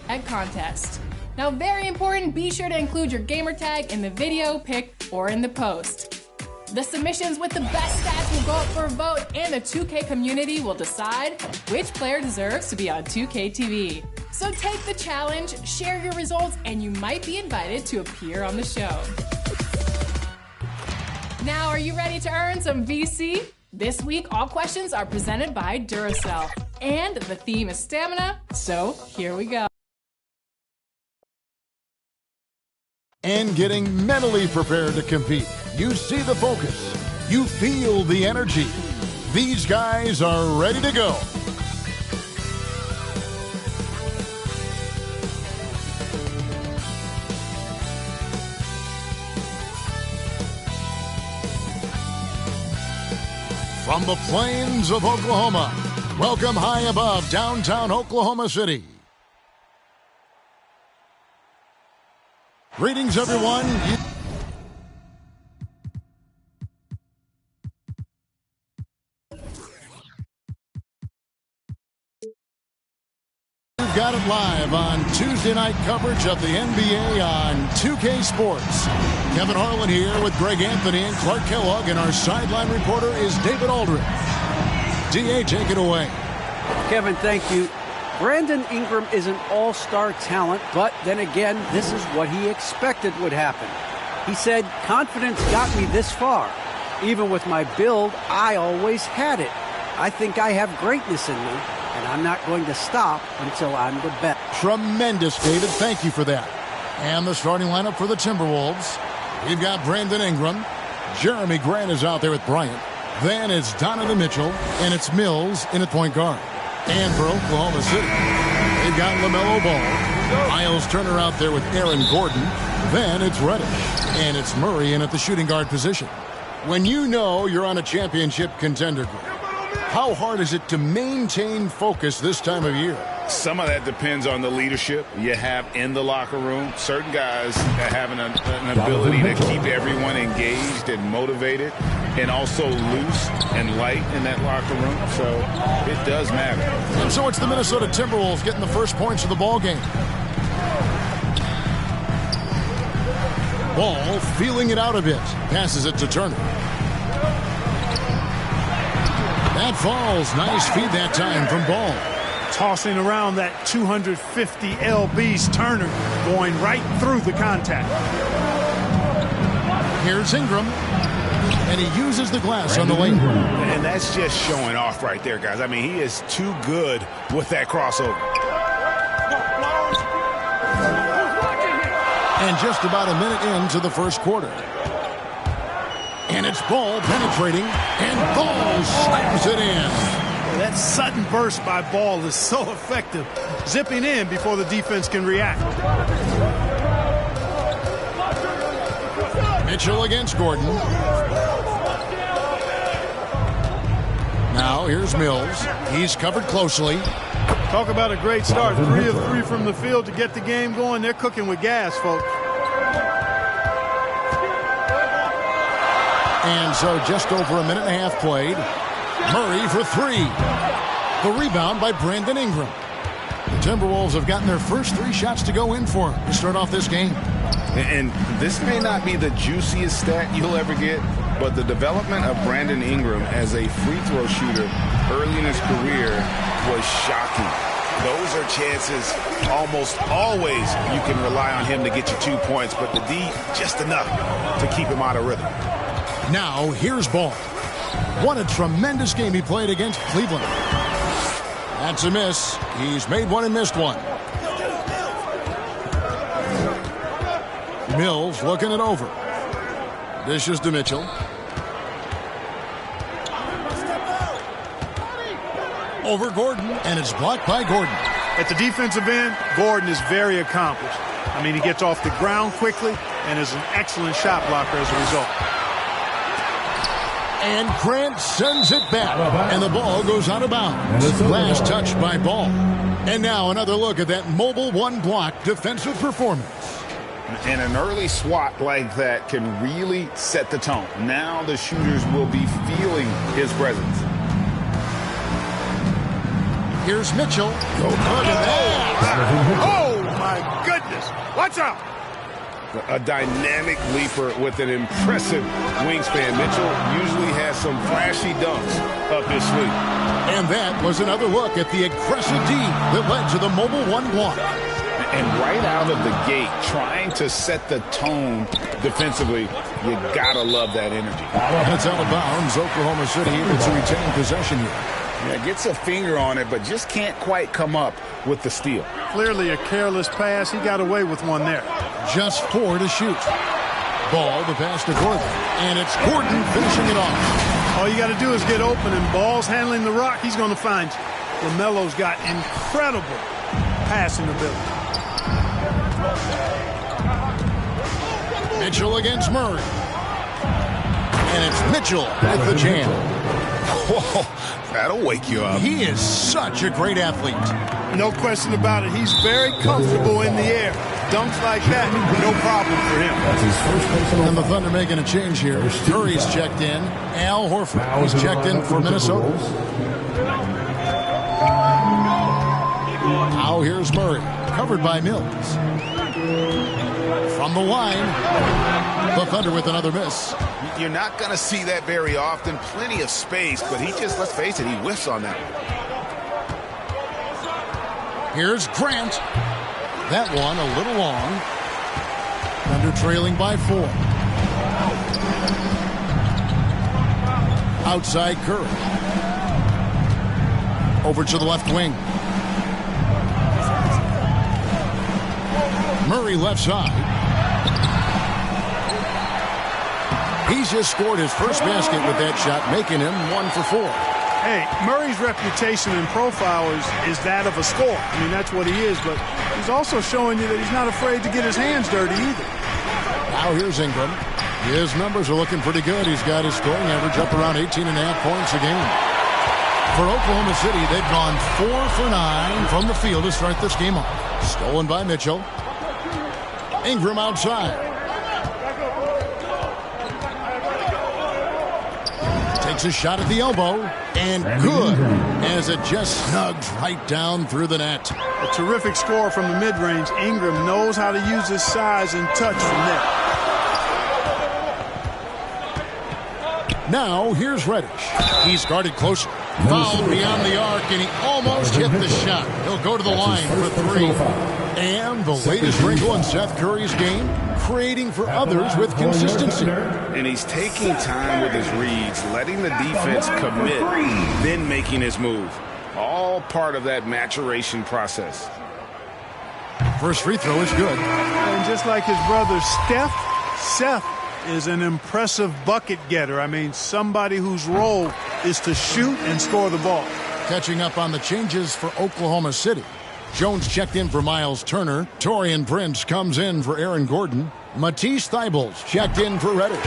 at contest. Now, very important, be sure to include your gamer tag in the video, pic, or in the post. The submissions with the best stats will go up for a vote, and the 2K community will decide which player deserves to be on 2K TV. So take the challenge, share your results, and you might be invited to appear on the show. Now, are you ready to earn some VC? This week, all questions are presented by Duracell, and the theme is stamina, so here we go. And getting mentally prepared to compete. You see the focus. You feel the energy. These guys are ready to go. From the plains of Oklahoma, welcome high above downtown Oklahoma City. Greetings, everyone. You've got it live on Tuesday night coverage of the NBA on 2K Sports. Kevin Harlan here with Greg Anthony and Clark Kellogg, and our sideline reporter is David Aldridge. DA, take it away. Kevin, thank you. Brandon Ingram is an all-star talent, but then again, this is what he expected would happen. He said, confidence got me this far. Even with my build, I always had it. I think I have greatness in me, and I'm not going to stop until I'm the best. Tremendous, David. Thank you for that. And the starting lineup for the Timberwolves. We've got Brandon Ingram. Jeremy Grant is out there with Bryant. Then it's Donovan Mitchell, and it's Mills in at point guard. And for Oklahoma City, they've got LaMelo Ball. Miles Turner out there with Aaron Gordon. Then it's Reddish. And it's Murray in at the shooting guard position. When you know you're on a championship contender group, how hard is it to maintain focus this time of year? Some of that depends on the leadership you have in the locker room. Certain guys have an ability to keep everyone engaged and motivated and also loose and light in that locker room. So it does matter. And so it's the Minnesota Timberwolves getting the first points of the ball game. Ball feeling it out a bit. Passes it to Turner. That falls. Nice feed that time from Ball. Tossing around that 250 lbs, Turner going right through the contact. Here's Ingram, and he uses the glass on the lane. And that's just showing off right there, guys. I mean, he is too good with that crossover. And just about a minute into the first quarter. And it's Ball penetrating, and Ball slams it in. That sudden burst by Ball is so effective, zipping in before the defense can react. Mitchell against Gordon. Now here's Mills. He's covered closely. Talk about a great start. 3 of 3 from the field to get the game going. They're cooking with gas, folks. And so just over a minute and a half played. Murray for 3. The rebound by Brandon Ingram. The Timberwolves have gotten their first 3 shots to go in for to start off this game. And this may not be the juiciest stat you'll ever get, but the development of Brandon Ingram as a free throw shooter early in his career was shocking. Those are chances almost always you can rely on him to get you 2 points, but the D just enough to keep him out of rhythm. Now here's Ball. What a tremendous game he played against Cleveland. That's a miss. He's made one and missed one. Mills looking it over. Dishes to Mitchell. Over Gordon, and it's blocked by Gordon. At the defensive end, Gordon is very accomplished. I mean, he gets off the ground quickly and is an excellent shot blocker as a result. And Grant sends it back, and the ball goes out of bounds. Last touch by Ball. And now another look at that mobile one-block defensive performance. And an early swat like that can really set the tone. Now the shooters will be feeling his presence. Here's Mitchell. Look at that. Oh, Watch out! A dynamic leaper with an impressive wingspan. Mitchell usually has some flashy dunks up his sleeve. And that was another look at the aggressive D that led to the mobile one block. And right out of the gate, trying to set the tone defensively, you gotta love that energy. And it's out of bounds. Oklahoma City able to retain possession here. Yeah, gets a finger on it, but just can't quite come up with the steal. Clearly a careless pass. He got away with one there. Just 4 to shoot. Ball, the pass to Gordon. And it's Gordon finishing it off. All you got to do is get open, and Ball's handling the rock. He's going to find you. LaMelo's got incredible passing ability. Mitchell against Murray. And it's Mitchell with the jam. Whoa, that'll wake you up. He is such a great athlete. No question about it. He's very comfortable in the air. Dunks like that, no problem for him. That's his first personal. And the Thunder making a change here. Curry's checked in. Al Horford is checked in for Minnesota. Now here's Murray, covered by Mills. From the line, the Thunder with another miss. You're not going to see that very often. Plenty of space, but he just, let's face it, he whiffs on that. Here's Grant. That one a little long. Thunder trailing by 4. Outside Curry. Over to the left wing. Murray left side. He's just scored his first basket with that shot, making him 1 for 4. Hey, Murray's reputation and profile is that of a scorer. I mean, that's what he is, but he's also showing you that he's not afraid to get his hands dirty either. Now here's Ingram. His numbers are looking pretty good. He's got his scoring average up around 18.5 points a game. For Oklahoma City, they've gone 4 for 9 from the field to start this game off. Stolen by Mitchell. Ingram outside. Takes a shot at the elbow, and good, as it just snugs right down through the net. A terrific score from the mid-range. Ingram knows how to use his size and touch from there. Now, here's Reddish. He's guarded closer. Fouled beyond the arc, and he almost hit the shot. He'll go to the line for 3. And the latest wrinkle in Seth Curry's game, creating for others with consistency. And he's taking time with his reads, letting the defense commit, then making his move. All part of that maturation process. First free throw is good. And just like his brother Steph, Seth is an impressive bucket getter. I mean, somebody whose role is to shoot and score the ball. Catching up on the changes for Oklahoma City. Jones checked in for Miles Turner. Taurean Prince comes in for Aaron Gordon. Matisse Thybulle's checked in for Reddish.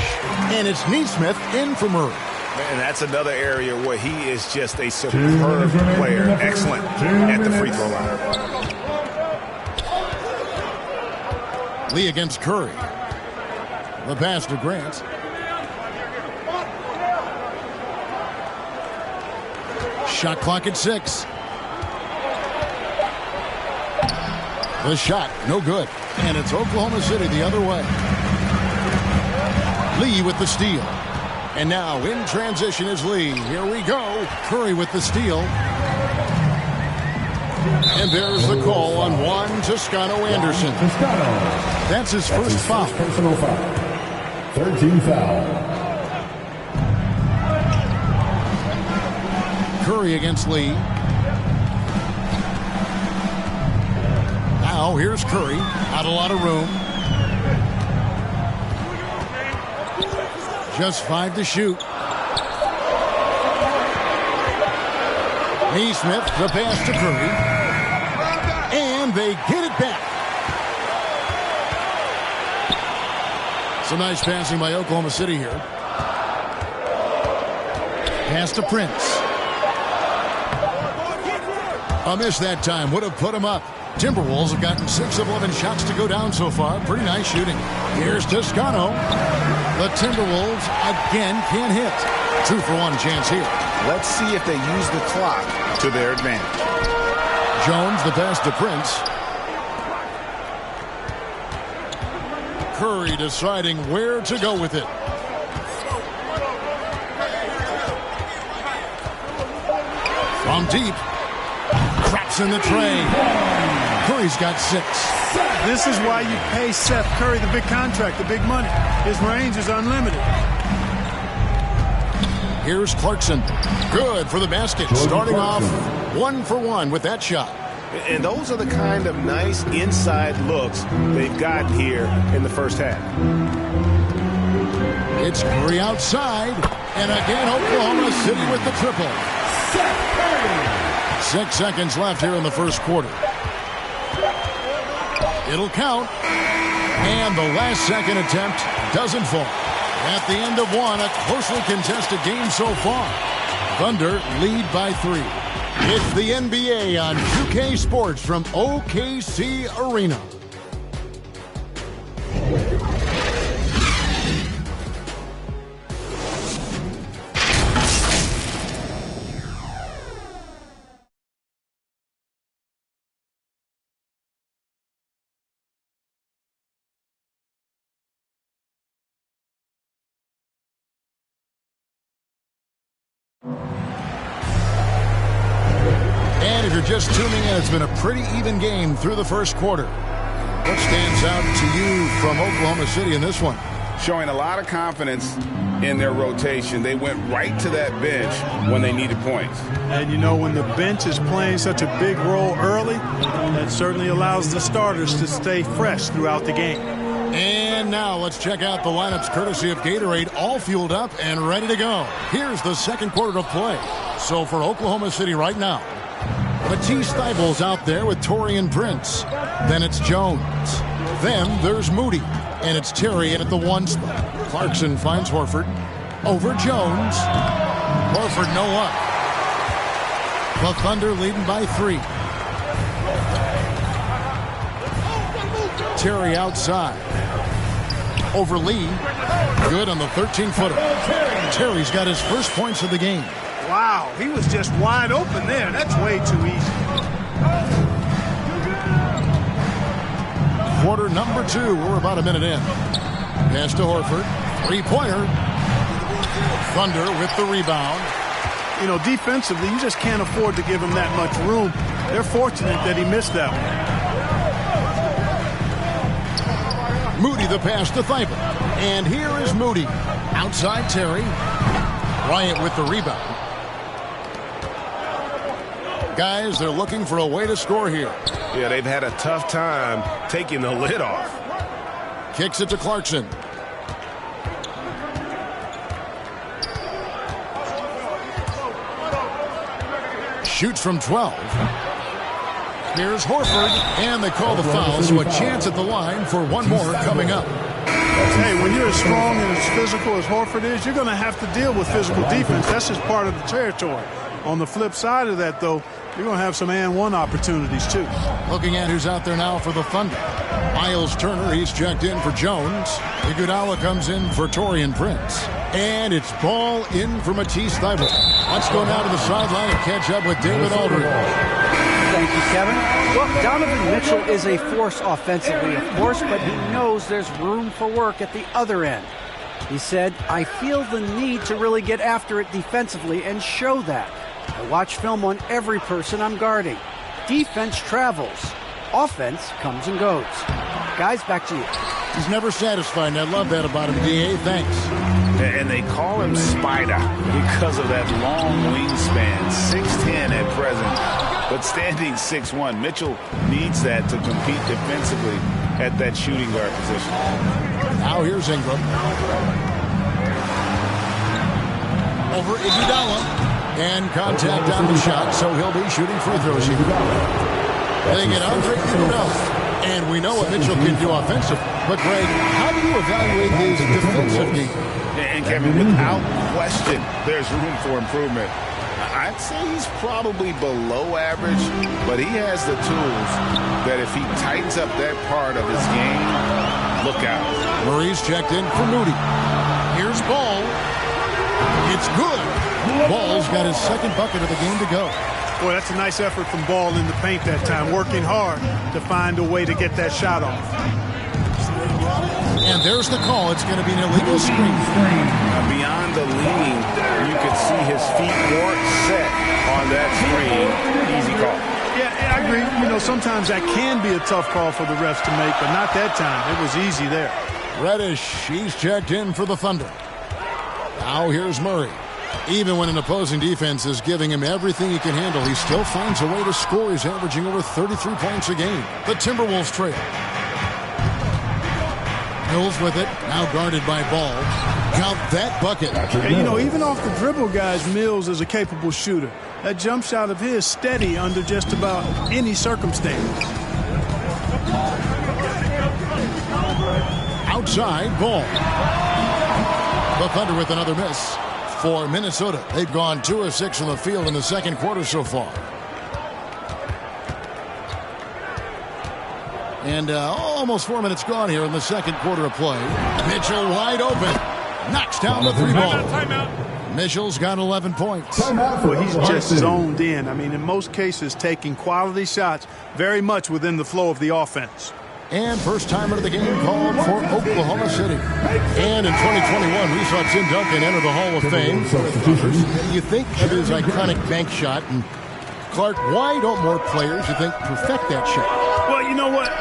And it's Neesmith in for Murray. And that's another area where he is just a superb player. Excellent at the free throw line. Lee against Curry. The pass to Grant. Shot clock at 6. The shot, no good. And it's Oklahoma City the other way. Lee with the steal. And now in transition is Lee. Here we go. Curry with the steal. And there's the call on Juan Toscano Anderson. That's his first foul. Personal foul. 13 foul. Curry against Lee. Now here's Curry. Not a lot of room. Just 5 to shoot. Neesmith, the pass to Curry. And they get it back. Some nice passing by Oklahoma City here. Pass to Prince. A miss that time. Would have put him up. Timberwolves have gotten 6 of 11 shots to go down so far. Pretty nice shooting. Here's Toscano. The Timberwolves again can't hit. 2 for 1 chance here. Let's see if they use the clock to their advantage. Jones, the pass to Prince. Curry deciding where to go with it. From deep. Drops in the tray. Curry's got 6. This is why you pay Seth Curry the big contract, the big money. His range is unlimited. Here's Clarkson. Good for the basket. Starting off 1 for 1 with that shot. And those are the kind of nice inside looks they've gotten here in the first half. It's Curry outside. And again, Oklahoma City with the triple. 6 seconds left here in the first quarter. It'll count. And the last second attempt doesn't fall. At the end of one, a closely contested game so far. Thunder lead by 3. It's the NBA on 2K Sports from OKC Arena. And if you're just tuning in, it's been a pretty even game through the first quarter. What stands out to you from Oklahoma City in this one? Showing a lot of confidence in their rotation. They went right to that bench when they needed points. And, you know, when the bench is playing such a big role early, that certainly allows the starters to stay fresh throughout the game. And now let's check out the lineups courtesy of Gatorade, all fueled up and ready to go. Here's the second quarter of play. So for Oklahoma City right now, Matisse Thybulle's out there with Taurean Prince. Then it's Jones. Then there's Moody. And it's Terry in at the 1 spot. Clarkson finds Horford. Over Jones. Horford no luck. The Thunder leading by 3. Terry outside. Over Lee. Good on the 13-footer. Terry's got his first points of the game. Wow, he was just wide open there. That's way too easy. Quarter number 2. We're about a minute in. Pass to Horford. 3-pointer. Thunder with the rebound. You know, defensively, you just can't afford to give him that much room. They're fortunate that he missed that one. Moody the pass to Thibault. And here is Moody. Outside Terry. Bryant with the rebound. Guys, they're looking for a way to score here. Yeah, they've had a tough time taking the lid off. Kicks it to Clarkson. Shoots from 12. Here's Horford, and they call the foul, so a chance at the line for one more coming up. Hey, when you're as strong and as physical as Horford is, you're going to have to deal with physical defense. That's just part of the territory. On the flip side of that, though, you're going to have some and one opportunities, too. Looking at who's out there now for the Thunder. Miles Turner, he's checked in for Jones. Iguodala comes in for Taurean Prince. And it's ball in for Matisse Thybulle. Let's go now to the sideline and catch up with David Aldridge. Thank you, Kevin. Well, Donovan Mitchell is a force offensively, of course, but he knows there's room for work at the other end. He said, I feel the need to really get after it defensively and show that. I watch film on every person I'm guarding. Defense travels. Offense comes and goes. Guys, back to you. He's never satisfied, and I love that about him, D.A. Thanks. And they call him Spida because of that long wingspan, 6'10" at present, but standing 6'1". Mitchell needs that to compete defensively at that shooting guard position. Now here's Ingram. Over Iguodala. And contact on the shot, so he'll be shooting free throws here. They get Andre Iguodala. And we know what Mitchell can do offensively. But, Greg, how do you evaluate his defensive game? And, Kevin, without question, there's room for improvement. I'd say he's probably below average, but he has the tools that if he tightens up that part of his game, look out. Murray's checked in for Moody. Here's Ball. It's good. Ball's got his second bucket of the game to go. Boy, that's a nice effort from Ball in the paint that time, working hard to find a way to get that shot off. And there's the call. It's going to be an illegal screen. Beyond the leaning, you could see his feet weren't set on that screen. Easy call. Yeah, I agree. You know, sometimes that can be a tough call for the refs to make, but not that time. It was easy there. Reddish, he's checked in for the Thunder. Now here's Murray. Even when an opposing defense is giving him everything he can handle, he still finds a way to score. He's averaging over 33 points a game. The Timberwolves trail. Mills with it, now guarded by Ball. Count that bucket. And, you know, even off the dribble, guys, Mills is a capable shooter. That jump shot of his steady under just about any circumstance. Outside, Ball. The Thunder with another miss. For Minnesota, they've gone 2 of 6 from the field in the second quarter so far. And almost 4 minutes gone here in the second quarter of play. Mitchell wide open. Knocks down the 3-ball. Timeout. Mitchell's got 11 points. Well, he's just zoned in. I mean, in most cases, taking quality shots very much within the flow of the offense. And first timer of the game called for Oklahoma City. And in 2021, we saw Tim Duncan enter the Hall of Fame. You think of his iconic bank shot, and Clark, why don't more players, you think, perfect that shot? Well, you know what?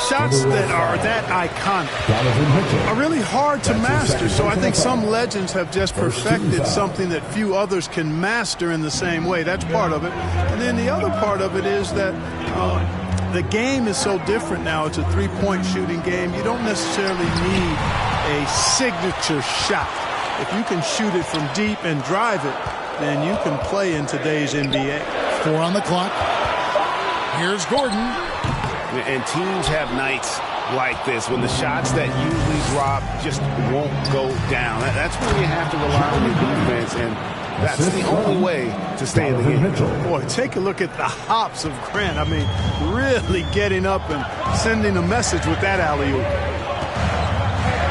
Shots that are that iconic are really hard to master. So I think some legends have just perfected something that few others can master in the same way. That's part of it. And then the other part of it is that the game is so different now. It's a three-point shooting game. You don't necessarily need a signature shot. If you can shoot it from deep and drive it, then you can play in today's NBA. 4 on the clock. Here's Gordon. And teams have nights like this when the shots that usually drop just won't go down. That's when you have to rely on your defense, and that's the only way to stay in the game. Boy, take a look at the hops of Grant. I mean, really getting up and sending a message with that alley-oop.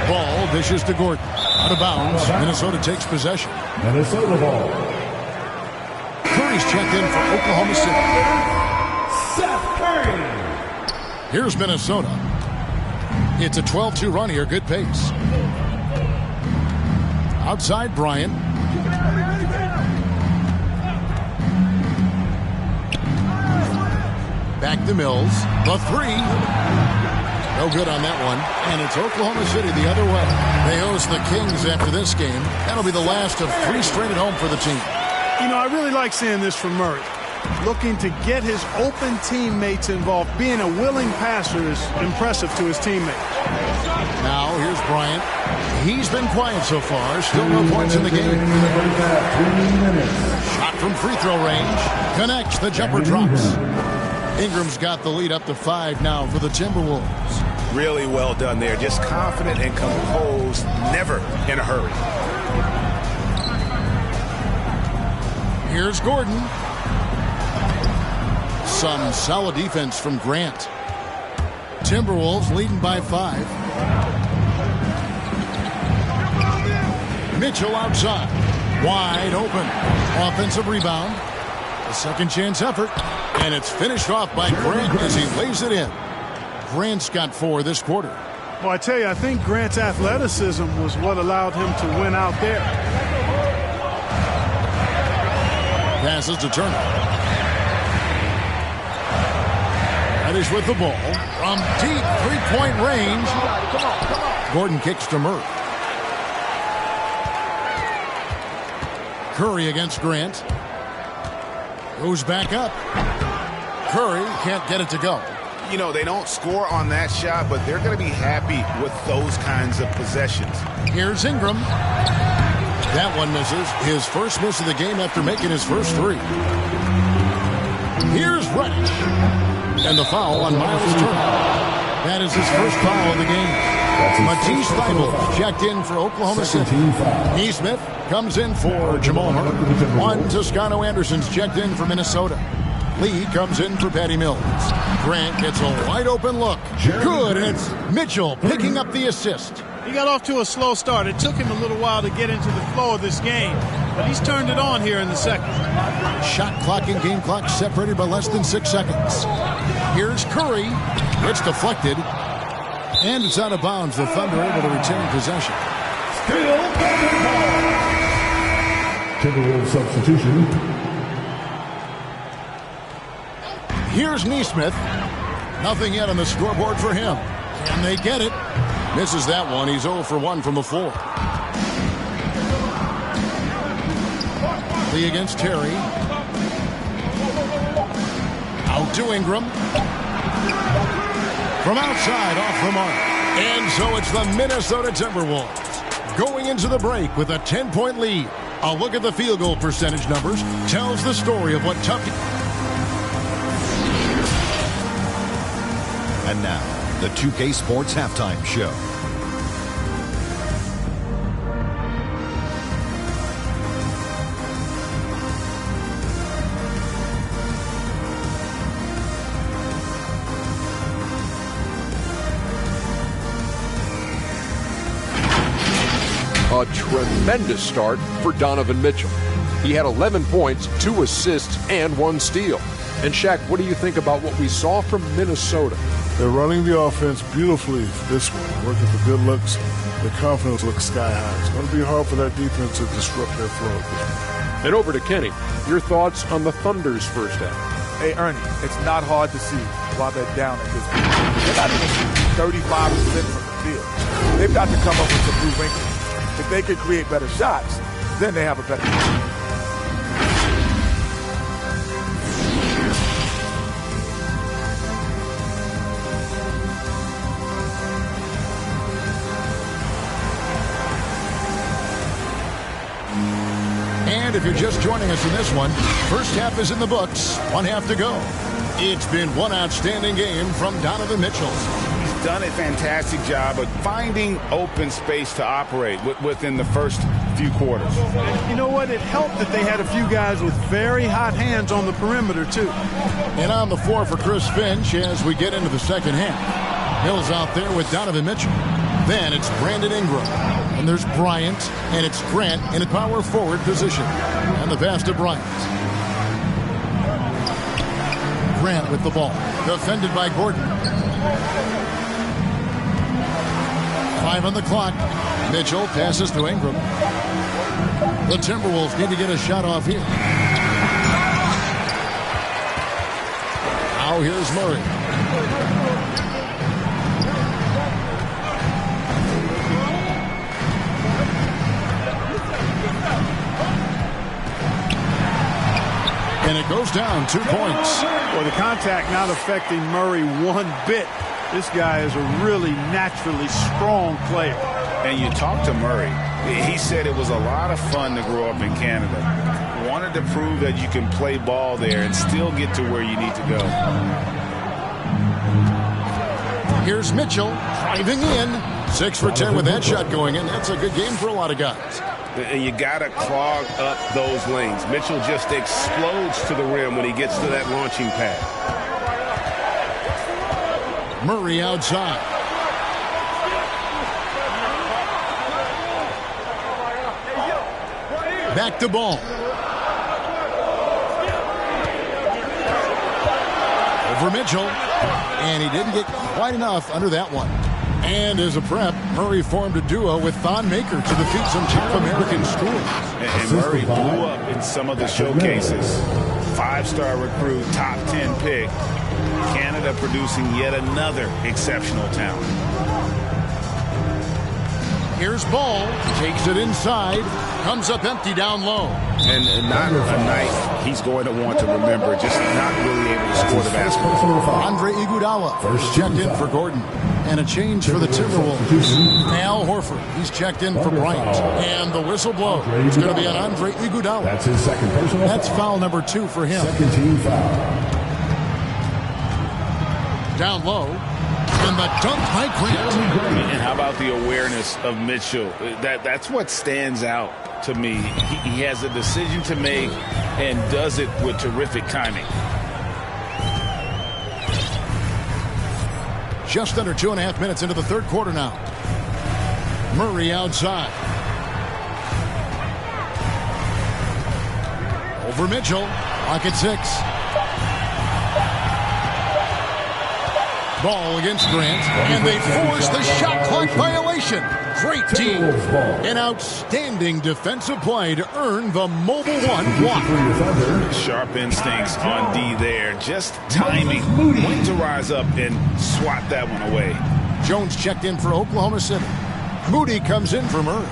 Ball dishes to Gordon. Out of bounds. Minnesota takes possession. Minnesota ball. Curry's checked in for Oklahoma City. Seth Curry. Here's Minnesota. It's a 12-2 run here. Good pace. Outside Bryant. Back to Mills. The 3. No good on that one. And it's Oklahoma City the other way. They host the Kings after this game. That'll be the last of 3 straight at home for the team. You know, I really like seeing this from Murray. Looking to get his open teammates involved. Being a willing passer is impressive to his teammates. Now here's Bryant. He's been quiet so far. Still no points in the game. Shot from free throw range. Connects. The jumper drops. Ingram's got the lead up to 5 now for the Timberwolves. Really well done there. Just confident and composed. Never in a hurry. Here's Gordon. Some solid defense from Grant. Timberwolves leading by 5. Mitchell outside. Wide open. Offensive rebound. A second chance effort. And it's finished off by Grant as he lays it in. Grant's got 4 this quarter. Well, I tell you, I think Grant's athleticism was what allowed him to win out there. Passes to Turner. Reddish with the ball. From deep 3-point range. Come on. Gordon kicks to Murray. Curry against Grant. Goes back up. Curry can't get it to go. You know, they don't score on that shot, but they're going to be happy with those kinds of possessions. Here's Ingram. That one misses. His first miss of the game after making his first 3. Here's Reddish. And the foul on Miles Turner. That is his first foul of the game. Matisse Thybulle checked in for Oklahoma City. Neesmith comes in for Jamal Murray. Juan Toscano Anderson's checked in for Minnesota. Lee comes in for Patty Mills. Grant gets a wide open look. Good, and it's Mitchell picking up the assist. He got off to a slow start. It took him a little while to get into the flow of this game, but he's turned it on here in the second. Shot clock and game clock separated by less than 6 seconds. Here's Curry. It's deflected. And it's out of bounds. The Thunder able to retain possession. Still ball. Timberwolves substitution. Here's Neesmith. Nothing yet on the scoreboard for him. Can they get it? Misses that one. He's 0 for 1 from the floor. Lee against Terry. Out to Ingram. From outside, off the mark. And so it's the Minnesota Timberwolves going into the break with a 10-point lead. A look at the field goal percentage numbers tells the story of what tough... And now, the 2K Sports Halftime Show. A tremendous start for Donovan Mitchell. He had 11 points, 2 assists, and 1 steal. And Shaq, what do you think about what we saw from Minnesota? They're running the offense beautifully this one, working for good looks. Their confidence looks sky high. It's going to be hard for that defense to disrupt their flow. And over to Kenny. Your thoughts on the Thunder's first half? Hey, Ernie, it's not hard to see why they're down at this point. They're not even shooting 35% from the field. They've got to come up with some new wrinkles. If they could create better shots, then they have a better chance. And if you're just joining us in this one, first half is in the books, 1 half to go. It's been one outstanding game from Donovan Mitchell. He's done a fantastic job of finding open space to operate within the first few quarters. You know what? It helped that they had a few guys with very hot hands on the perimeter, too. And on the floor for Chris Finch as we get into the second half. Mills out there with Donovan Mitchell. Then it's Brandon Ingram. And there's Bryant, and it's Grant in a power forward position. And the pass to Bryant. Grant with the ball. Defended by Gordon. 5 on the clock. Mitchell passes to Ingram. The Timberwolves need to get a shot off here. Now here's Murray. And it goes down 2 points. Well, the contact not affecting Murray one bit. This guy is a really naturally strong player. And you talk to Murray. He said it was a lot of fun to grow up in Canada. Wanted to prove that you can play ball there and still get to where you need to go. Here's Mitchell driving in. 6 for 10 with that shot going in. That's a good game for a lot of guys. And you got to clog up those lanes. Mitchell just explodes to the rim when he gets to that launching pad. Murray outside. Back to ball. Over Mitchell. And he didn't get quite enough under that one. And as a prep, Murray formed a duo with Thon Maker to defeat some top American schools. And Murray blew up in some of the showcases. 5-star recruit, top 10 pick. Canada producing yet another exceptional talent. Here's Ball. Takes it inside. Comes up empty down low. And not a night he's going to want to remember. Just not really able to score the basketball. Andre Iguodala first checked in for Gordon. And a change for the Timberwolves. Al Horford. He's checked in for Bryant. And the whistle blows. It's going to be on Andre Iguodala. That's his second personal. That's foul number 2 for him. Second team foul. Down low. And the dunk by Grant. And how about the awareness of Mitchell? That's what stands out to me. He has a decision to make and does it with terrific timing. Just under 2.5 minutes into the third quarter now. Murray outside. Over Mitchell. Pocket 6. Ball against Grant, and they force the shot clock violation. Great team. An outstanding defensive play to earn the mobile one block. Sharp instincts on D there. Just timing. When to rise up and swat that one away. Jones checked in for Oklahoma City. Moody comes in for Murray.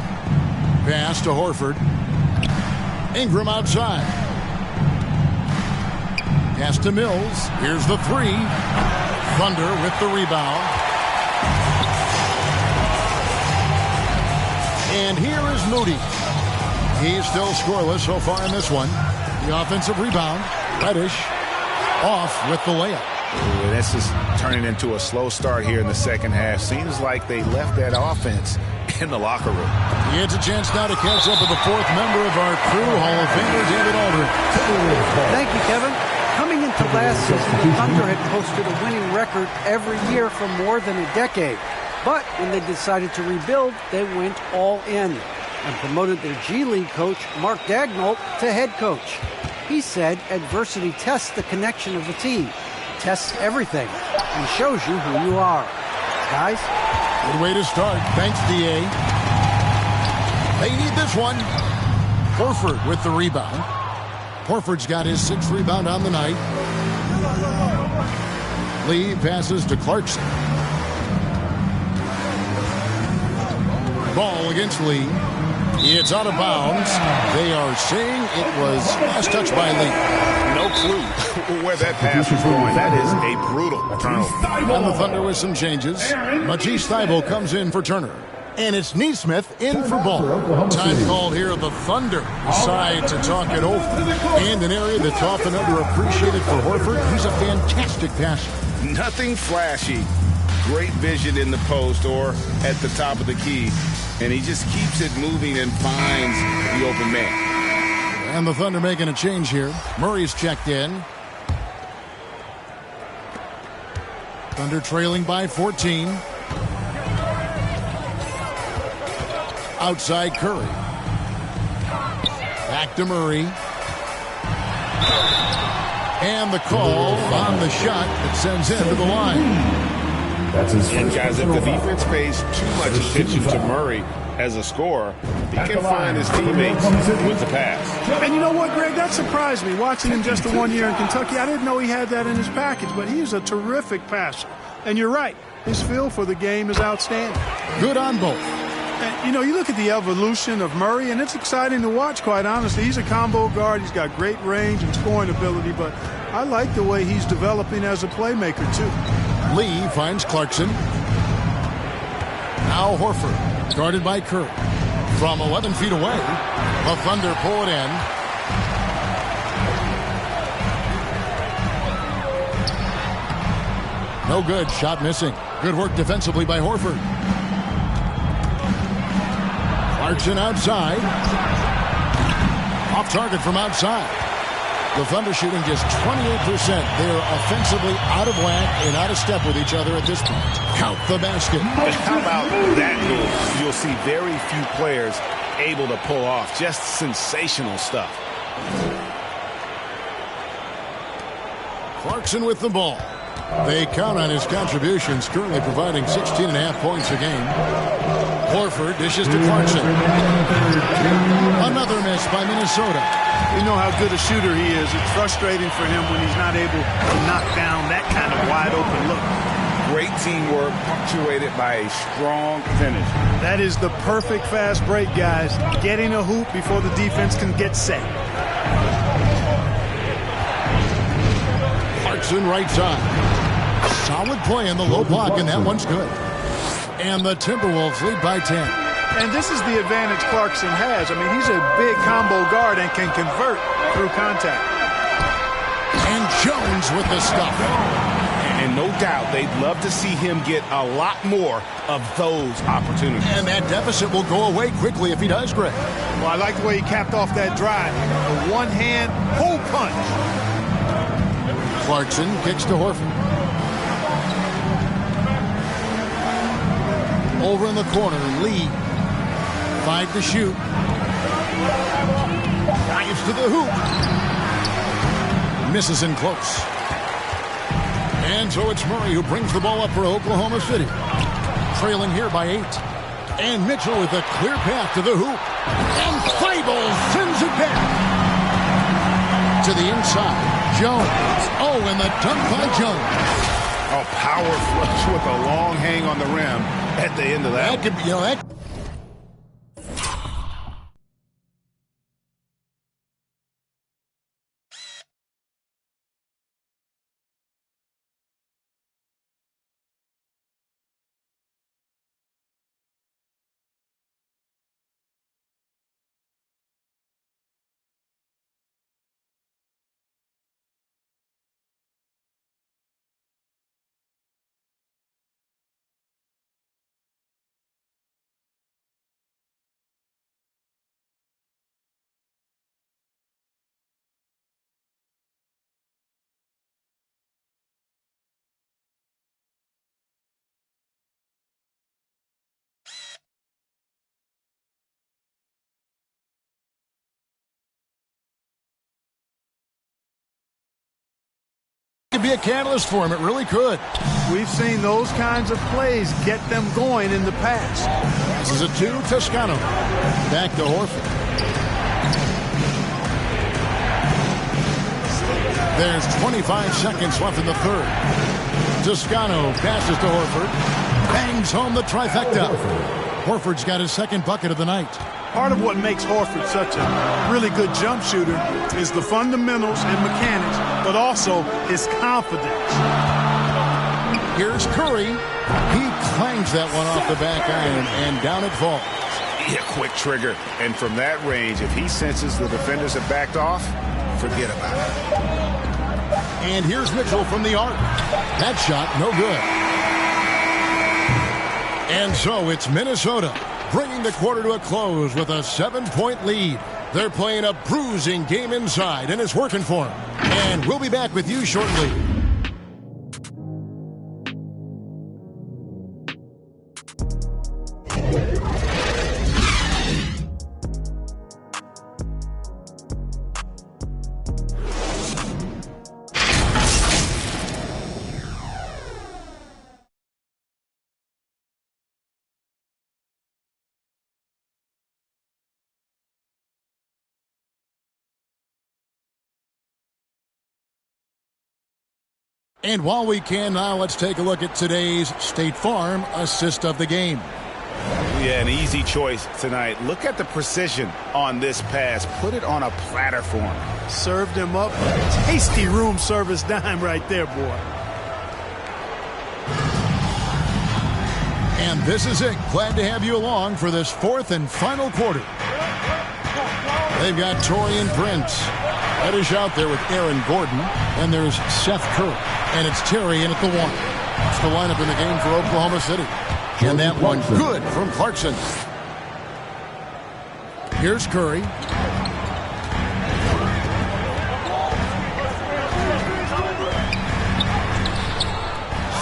Pass to Horford. Ingram outside. Pass to Mills. Here's the three. Thunder with the rebound. And here is Moody. He's still scoreless so far in this one. The offensive rebound. Reddish off with the layup. Ooh, this is turning into a slow start here in the second half. Seems like they left that offense in the locker room. He has a chance now to catch up with the fourth member of our crew, Hall of Famer David Aldridge. Thank you, Kevin. Coming into last season, the Thunder had posted a winning record every year for more than a decade. But when they decided to rebuild, they went all in and promoted their G League coach, Mark Daigneault, to head coach. He said adversity tests the connection of the team, tests everything, and shows you who you are. Guys? Good way to start. Thanks, D.A. They need this one. Horford with the rebound. Horford's got his sixth rebound on the night. Lee passes to Clarkson. Ball against Lee. It's out of bounds. They are saying it was last touched by Lee. No clue where that pass was going. That is a brutal turnover. And the Thunder with some changes. Matisse Thybulle comes in for Turner. And it's Neesmith in for Ball. Time called here. The Thunder decide to talk it over. And an area that's often underappreciated for Horford. He's a fantastic passer. Nothing flashy. Great vision in the post or at the top of the key. And he just keeps it moving and finds the open man. And the Thunder making a change here. Murray's checked in. Thunder trailing by 14. Outside Curry. Back to Murray. And the call on the shot that sends him to the line. And guys, if the defense pays too much attention to Murray as a scorer, he can find his teammates with the pass. And you know what, Greg? That surprised me. Watching him just the 1 year in Kentucky, I didn't know he had that in his package, but he's a terrific passer. And you're right. His feel for the game is outstanding. Good on both. And, you know, you look at the evolution of Murray, and it's exciting to watch, quite honestly. He's a combo guard. He's got great range and scoring ability, but I like the way he's developing as a playmaker, too. Lee finds Clarkson. Now Horford, guarded by Curry. From 11 feet away, the Thunder pull it in. No good, shot missing. Good work defensively by Horford. Clarkson outside. Off target from outside. The Thunder shooting just 28%. They're offensively out of whack and out of step with each other at this point. Count the basket. But how about that move? You'll see very few players able to pull off just sensational stuff. Clarkson with the ball. They count on his contributions, currently providing 16.5 points a game. Horford dishes to Clarkson. Another miss by Minnesota. You know how good a shooter he is. It's frustrating for him when he's not able to knock down that kind of wide open look. Great teamwork punctuated by a strong finish. That is the perfect fast break, guys. Getting a hoop before the defense can get set. Clarkson right side. Solid play in the low block, and that one's good. And the Timberwolves lead by 10. And this is the advantage Clarkson has. I mean, he's a big combo guard and can convert through contact. And Jones with the stuff. And no doubt they'd love to see him get a lot more of those opportunities. And that deficit will go away quickly if he does, Greg. Well, I like the way he capped off that drive. A one-hand hole punch. Clarkson kicks to Horford. Over in the corner, Lee. 5 to shoot. Drives to the hoop. Misses in close. And so it's Murray who brings the ball up for Oklahoma City. Trailing here by 8. And Mitchell with a clear path to the hoop. And Feibel sends it back. To the inside. Jones. Oh, and the dunk by Jones. Oh, power flush with a long hang on the rim at the end of that. That could be, that. Could be a catalyst for him. It really could. We've seen those kinds of plays get them going in the past. This is a 2. Toscano. Back to Horford. There's 25 seconds left in the third. Toscano passes to Horford. Bangs home the trifecta. Horford's got his second bucket of the night. Part of what makes Horford such a really good jump shooter is the fundamentals and mechanics, but also his confidence. Here's Curry. He clangs that one off the back iron, and down it falls. Yeah, quick trigger. And from that range, if he senses the defenders have backed off, forget about it. And here's Mitchell from the arc. That shot, no good. And so it's Minnesota bringing the quarter to a close with a 7-point lead. They're playing a bruising game inside, and it's working for them. And we'll be back with you shortly. And while we can now, let's take a look at today's State Farm assist of the game. Yeah, an easy choice tonight. Look at the precision on this pass. Put it on a platter for him. Served him up a tasty room service dime right there, boy. And this is it. Glad to have you along for this fourth and final quarter. They've got Taurean Prince. Reddish out there with Aaron Gordon. And there's Seth Curry. And it's Terry in at the 1. It's the lineup in the game for Oklahoma City. And that one good from Clarkson. Here's Curry.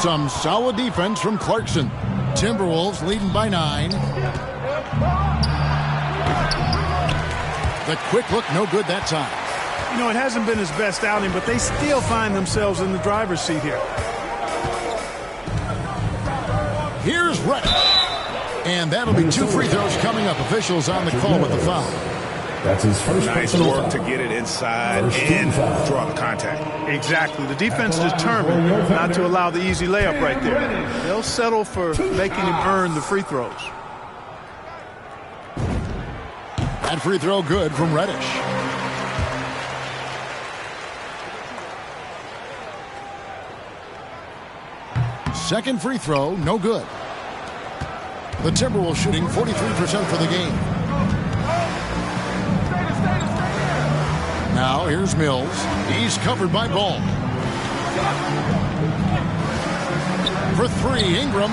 Some solid defense from Clarkson. Timberwolves leading by 9. The quick look, no good that time. You know, it hasn't been his best outing, but they still find themselves in the driver's seat here. Here's Reddish. And that'll be 2 free throws coming up. Officials on the call with the foul. That's his first nice work to get it inside and draw the contact. Exactly. The defense determined not to allow the easy layup right there. They'll settle for making him earn the free throws. That free throw good from Reddish. Second free throw, no good. The Timberwolves shooting 43% for the game. Now here's Mills. He's covered by Ball. For 3, Ingram.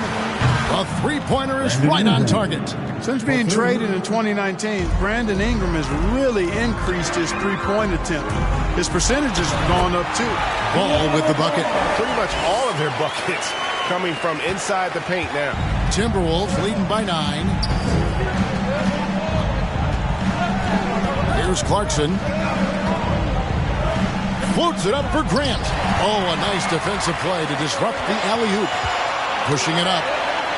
A three-pointer is right on target. Since being traded in 2019, Brandon Ingram has really increased his three-point attempt. His percentages have gone up too. Ball with the bucket. Pretty much all of their buckets coming from inside the paint now. Timberwolves leading by 9. Here's Clarkson. Floats it up for Grant. Oh, a nice defensive play to disrupt the alley-oop. Pushing it up.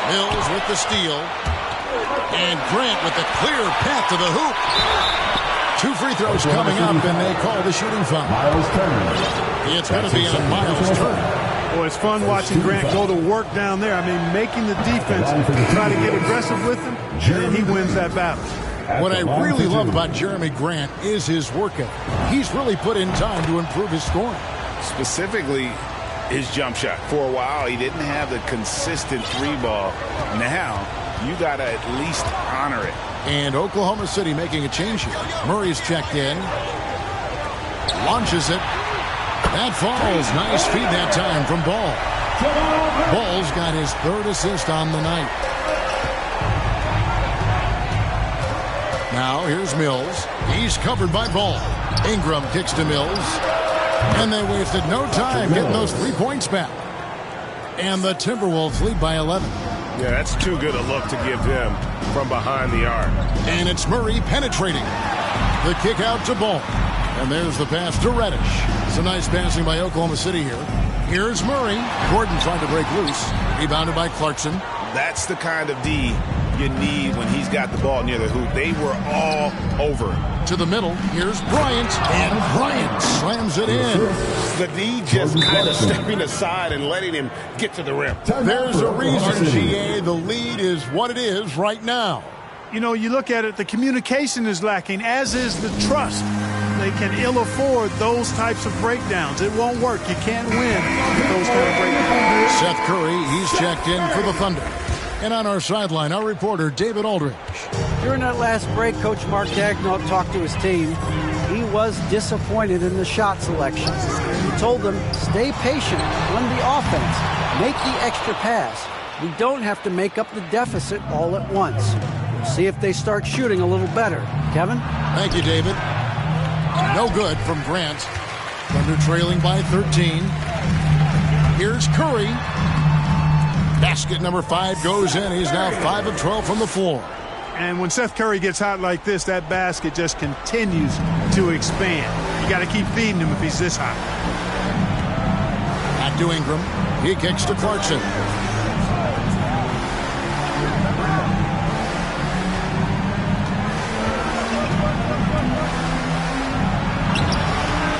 Mills with the steal. And Grant with the clear path to the hoop. 2 free throws coming up, and they call the shooting foul. It's going to be on Miles' turn. Well, it's fun watching Grant go to work down there. I mean, making the defense try to get aggressive with him, and he wins that battle. What I really love about Jeremy Grant is his work ethic. He's really put in time to improve his scoring. Specifically, his jump shot. For a while, he didn't have the consistent 3-ball. Now, you got to at least honor it. And Oklahoma City making a change here. Murray's checked in. Launches it. That falls. Nice feed that time from Ball. Ball's got his 3rd assist on the night. Now here's Mills. He's covered by Ball. Ingram kicks to Mills. And they wasted no time getting those 3 points back. And the Timberwolves lead by 11. Yeah, that's too good a look to give them from behind the arc. And it's Murray penetrating. The kick out to Ball. And there's the pass to Reddish. Some nice passing by Oklahoma City here. Here's Murray. Gordon trying to break loose. Rebounded by Clarkson. That's the kind of D you need when he's got the ball near the hoop. They were all over him. To the middle. Here's Bryant. And Bryant slams it in. The D just kind of stepping aside and letting him get to the rim. There's a reason, GA. The lead is what it is right now. You know, you look at it, the communication is lacking, as is the trust. They can ill afford those types of breakdowns. It won't work. You can't win with those kind of breakdowns. Seth Curry, he's checked in for the Thunder. And on our sideline, our reporter, David Aldridge. During that last break, Coach Mark Daigneault talked to his team. He was disappointed in the shot selection. He told them, stay patient, run the offense, make the extra pass. We don't have to make up the deficit all at once. We'll see if they start shooting a little better. Kevin? Thank you, David. No good from Grant. Thunder trailing by 13. Here's Curry. Basket number 5 goes in. He's now 5 of 12 from the floor. And when Seth Curry gets hot like this, that basket just continues to expand. You got to keep feeding him if he's this hot. Back to Ingram. He kicks to Clarkson.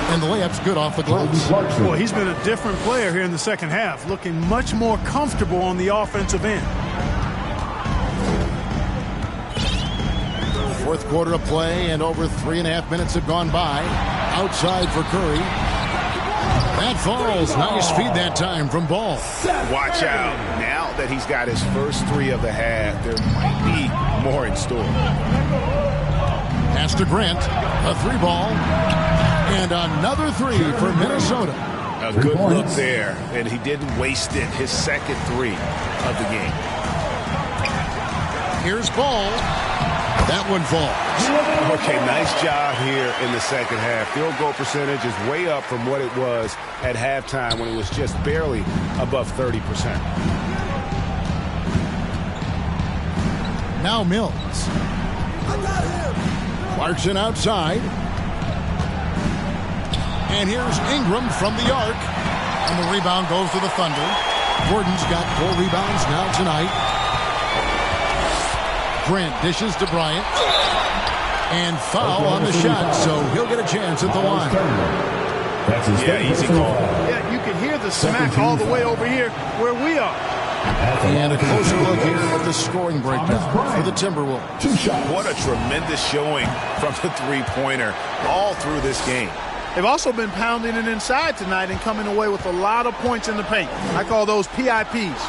And the layup's good off the glass. Well, he's been a different player here in the second half, looking much more comfortable on the offensive end. 4th quarter of play, and over 3.5 minutes have gone by. Outside for Curry. That falls. Nice feed that time from Ball. Watch out. Now that he's got his first 3 of the half, there might be more in store. Pass to Grant. A 3-ball. And another 3 for Minnesota. A good look there, and he didn't waste it. His second 3 of the game. Here's Ball. That one falls. Okay, nice job here in the second half. Field goal percentage is way up from what it was at halftime when it was just barely above 30%. Now Mills. Clarkson outside. And here's Ingram from the arc. And the rebound goes to the Thunder. Gordon's got 4 rebounds now tonight. Grant dishes to Bryant. And foul on the shot, so he'll get a chance at the line. Yeah, easy call. Yeah, you can hear the smack all the way over here where we are. And a closer look here at the scoring breakdown for the Timberwolves. What a tremendous showing from the 3-pointer all through this game. They've also been pounding it inside tonight and coming away with a lot of points in the paint. I call those PIPs.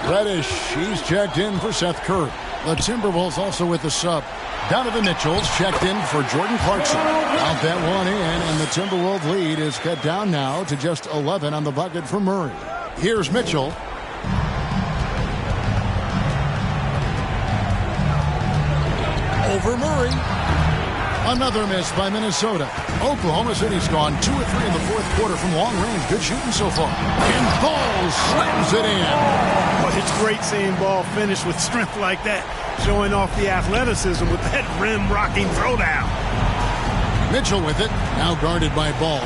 Reddish, he's checked in for Seth Curry. The Timberwolves also with the sub. Donovan Mitchell's checked in for Jordan Clarkson. Out that one in, and the Timberwolves lead is cut down now to just 11 on the bucket for Murray. Here's Mitchell. Over Murray. Another miss by Minnesota. Oklahoma City's gone 2 of 3 in the 4th quarter from long range. Good shooting so far. And Ball slams it in. Well, it's great seeing Ball finish with strength like that, showing off the athleticism with that rim-rocking throwdown. Mitchell with it, now guarded by Ball.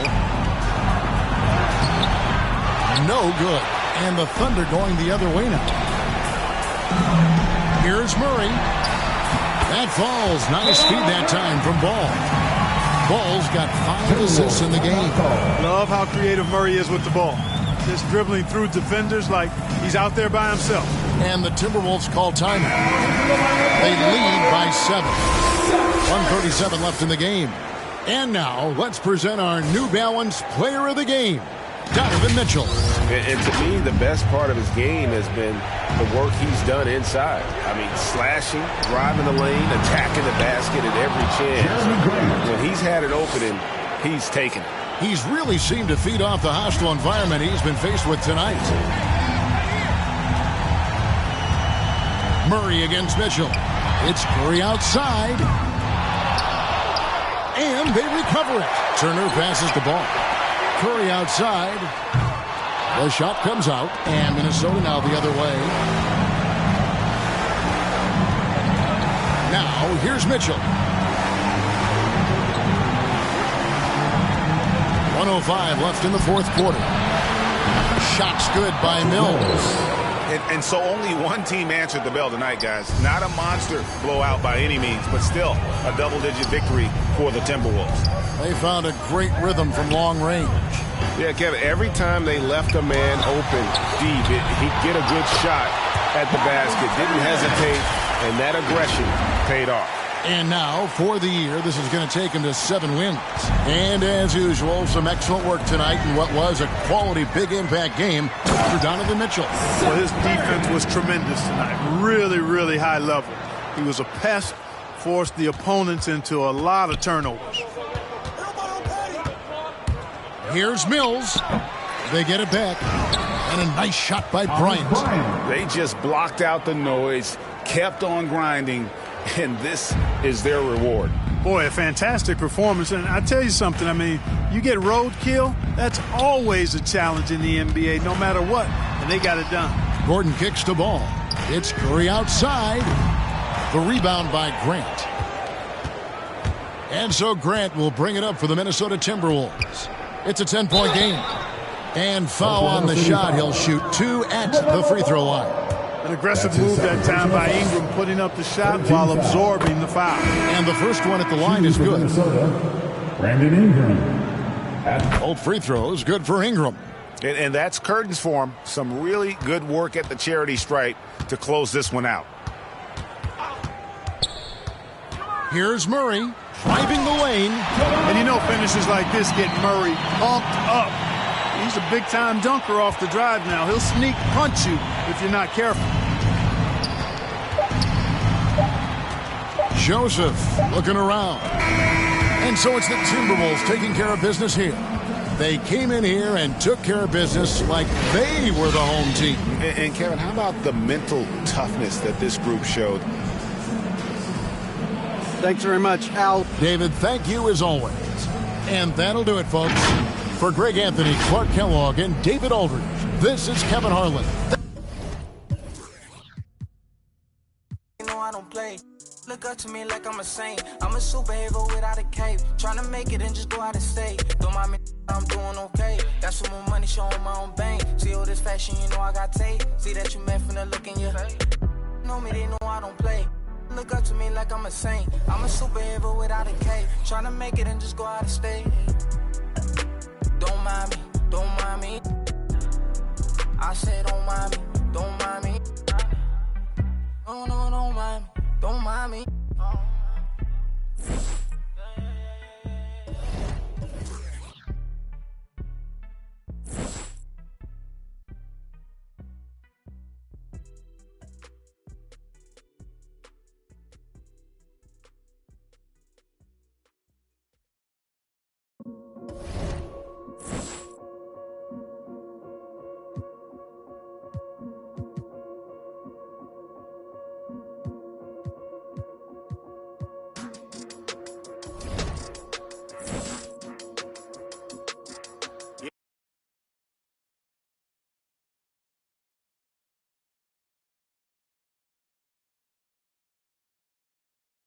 No good. And the Thunder going the other way now. Here's Murray. That falls. Nice feed that time from Ball. Ball's got 5 assists in the game. Love how creative Murray is with the ball. Just dribbling through defenders like he's out there by himself. And the Timberwolves call timeout. They lead by 7. 1:37 left in the game. And now, let's present our New Balance Player of the Game, Donovan Mitchell. And to me, the best part of his game has been the work he's done inside. I mean, slashing, driving the lane, attacking the basket at every chance. When he's had an opening, he's taken it. He's really seemed to feed off the hostile environment he's been faced with tonight. Murray against Mitchell. It's Curry outside. And they recover it. Turner passes the ball. Curry outside. The shot comes out. And Minnesota now the other way. Now here's Mitchell. 1:05 left in the fourth quarter. Shot's good by Mills. And so only one team answered the bell tonight, guys. Not a monster blowout by any means, but still a double-digit victory for the Timberwolves. They found a great rhythm from long range. Yeah, Kevin, every time they left a man open deep, he'd get a good shot at the basket. Didn't hesitate, and that aggression paid off. And now, for the year, this is going to take him to 7 wins. And as usual, some excellent work tonight in what was a quality big impact game for Donovan Mitchell. Well, his defense was tremendous tonight. Really, really high level. He was a pest, forced the opponents into a lot of turnovers. Here's Mills. They get it back. And a nice shot by Bryant. They just blocked out the noise, kept on grinding, and this is their reward. Boy, a fantastic performance. And I tell you something, I mean, you get roadkill, that's always a challenge in the NBA, no matter what. And they got it done. Gordon kicks the ball. It's Curry outside. The rebound by Grant. And so Grant will bring it up for the Minnesota Timberwolves. It's a 10-point game. And foul on the shot. He'll shoot 2 at the free throw line. An aggressive move that time by Ingram, putting up the shot while absorbing the foul. And the first one at the line is good. Brandon Ingram. Old free throws, good for Ingram. And that's curtains for him. Some really good work at the charity stripe to close this one out. Here's Murray, driving the lane. And you know finishes like this get Murray pumped up. He's a big-time dunker off the drive now. He'll sneak punch you if you're not careful. Joseph looking around. And so it's the Timberwolves taking care of business here. They came in here and took care of business like they were the home team. And Kevin, how about the mental toughness that this group showed? Thanks very much, Al. David, thank you as always. And that'll do it, folks. For Greg Anthony, Clark Kellogg, and David Aldridge, this is Kevin Harlan. You know I don't play. Look up to me like I'm a saint. I'm a superhero without a cape. Trying to make it and just go out of state. Don't mind me, I'm doing okay. Got some more money showing my own bank. See all this fashion, you know I got tape. See that you meant from the look in your face. Know me, they know I don't play. Look up to me like I'm a saint. I'm a superhero without a cape. Trying to make it and just go out of state. Don't mind me, don't mind me. I said don't mind me.